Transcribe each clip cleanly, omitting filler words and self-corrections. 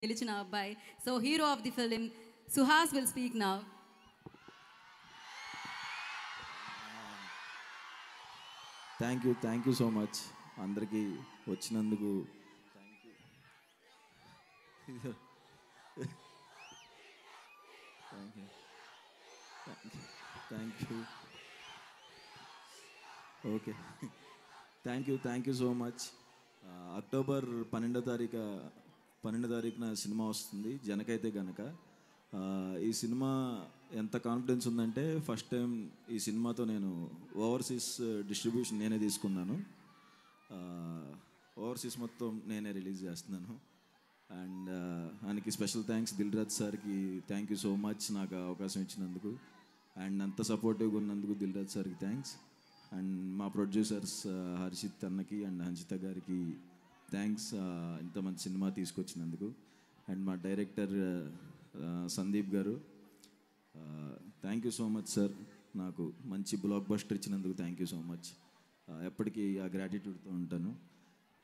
గెలిచిన అబ్బాయి. So hero of the film Suhas will speak now. Thank you so much అందరికీ వచ్చినందుకు. Thank you okay thank you so much. October 12వ తారీఖున సినిమా వస్తుంది జనకైతే గనక. ఈ సినిమా ఎంత కాన్ఫిడెన్స్ ఉందంటే ఫస్ట్ టైం ఈ సినిమాతో నేను ఓవర్సీస్ డిస్ట్రిబ్యూషన్ నేనే తీసుకున్నాను. ఓవర్సీస్ మొత్తం నేనే రిలీజ్ చేస్తున్నాను. అండ్ ఆయనకి స్పెషల్ థ్యాంక్స్. దిల్ రాజు సార్కి థ్యాంక్ యూ సో మచ్ నాకు అవకాశం ఇచ్చినందుకు. అండ్ అంత సపోర్టివ్గా ఉన్నందుకు దిల్ రాజు సార్కి థ్యాంక్స్. అండ్ మా ప్రొడ్యూసర్స్ హర్షిత్ అన్నకి అండ్ హంజిత గారికి థ్యాంక్స్ ఇంత మంచి సినిమా తీసుకొచ్చినందుకు. అండ్ మా డైరెక్టర్ సందీప్ గారు thank you so much sir, నాకు మంచి బ్లాక్ బస్టర్ ఇచ్చినందుకు థ్యాంక్ యూ సో మచ్. ఎప్పటికీ ఆ గ్రాటిట్యూడ్తో ఉంటాను.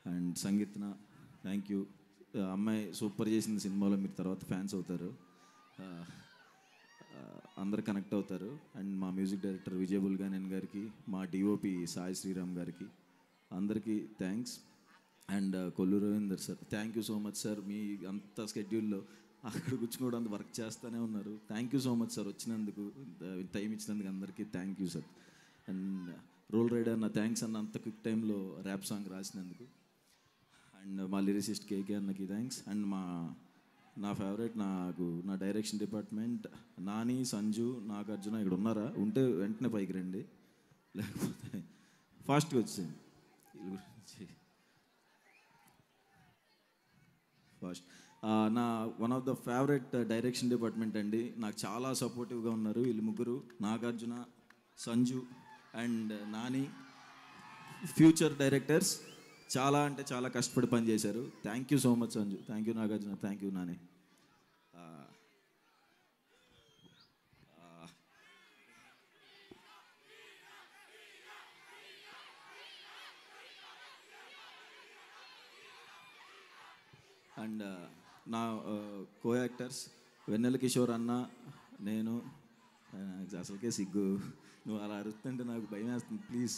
అండ్ సంగీత్న థ్యాంక్ యూ. అమ్మాయి సూపర్ చేసిన సినిమాలో మీరు తర్వాత ఫ్యాన్స్ అవుతారు, అందరు కనెక్ట్ అవుతారు. అండ్ మా మ్యూజిక్ డైరెక్టర్ విజయ్ బుల్గానేన్ గారికి, మా డిఓపి సాయి శ్రీరామ్ గారికి అందరికీ thanks. And Kollu Ravinder sir thank you so much sir. మీ అంత స్కెడ్యూల్లో అక్కడ కూర్చుకోవడం అంత వర్క్ చేస్తూనే ఉన్నారు. Thank you so much sir వచ్చినందుకు, టైం ఇచ్చినందుకు అందరికీ thank you sir. And Roll Rida నా థ్యాంక్స్ అన్న అంత క్విక్ టైంలో ర్యాప్ సాంగ్ రాసినందుకు. అండ్ మా లిరిసిస్ట్ కేకే అన్నకి థ్యాంక్స్. అండ్ నా ఫేవరెట్ నా డైరెక్షన్ డిపార్ట్మెంట్ నాని, సంజు, నాగార్జున ఇక్కడ ఉన్నారా? ఉంటే వెంటనే పైకి రండి, లేకపోతే ఫాస్ట్గా వచ్చేయండి. వీళ్ళ గురించి ఫాస్ట్. నా one of the favourite direction department అండి. నాకు చాలా సపోర్టివ్గా ఉన్నారు వీళ్ళు ముగ్గురు, Nagarjuna, Sanju and Nani. Future directors చాలా అంటే చాలా కష్టపడి పనిచేశారు. Thank you so much Sanju, thank you Nagarjuna, thank you Nani. And నా కో యాక్టర్స్ వెన్నెల కిషోర్ అన్న, నేను. అసలుకే సిగ్గు, నువ్వు అలా అరుస్తుంటే నాకు భయం వేస్తుంది. ప్లీజ్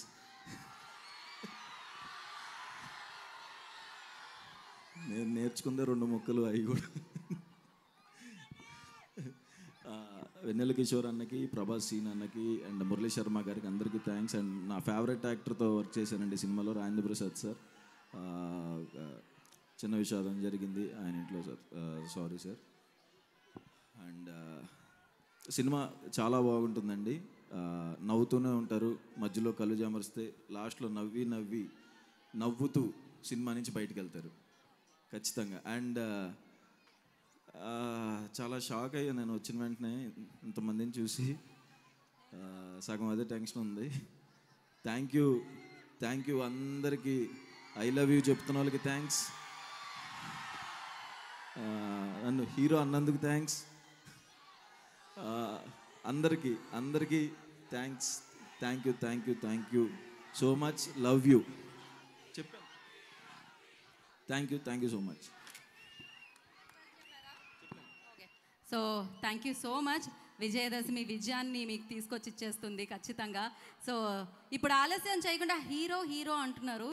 నేను నేర్చుకుందే 2 ముక్కలు, అవి కూడా. వెన్నెల కిషోర్ అన్నకి, ప్రభాస్ సీన్ అన్నకి అండ్ మురళీ శర్మ గారికి అందరికీ థ్యాంక్స్. అండ్ నా ఫేవరెట్ యాక్టర్తో వర్క్ చేశానండి సినిమాలో, రాజేంద్ర ప్రసాద్ సార్. చిన్న విషాదం జరిగింది ఆయన ఇంట్లో sir, sorry sir. And cinema చాలా బాగుంటుందండి. నవ్వుతూనే ఉంటారు, మధ్యలో కళ్ళు జామరిస్తే లాస్ట్లో నవ్వుతూ సినిమా నుంచి బయటికి వెళ్తారు ఖచ్చితంగా. అండ్ చాలా షాక్ అయ్యా నేను వచ్చిన వెంటనే ఇంతమందిని చూసి. సగం అదే టెన్షన్ ఉంది. థ్యాంక్ యూ అందరికీ. ఐ లవ్ యూ చెప్తున్న వాళ్ళకి థ్యాంక్స్. నన్ను హీరో అన్నందుకు థ్యాంక్స్. అందరికీ thanks. Thank you so much. Love you చెప్పాను. Thank you so much. So thank you so much. Vijayadashami విజయాన్ని మీకు తీసుకొచ్చి ఇచ్చేస్తుంది ఖచ్చితంగా. సో ఇప్పుడు ఆలస్యం చేయకుండా హీరో అంటున్నారు.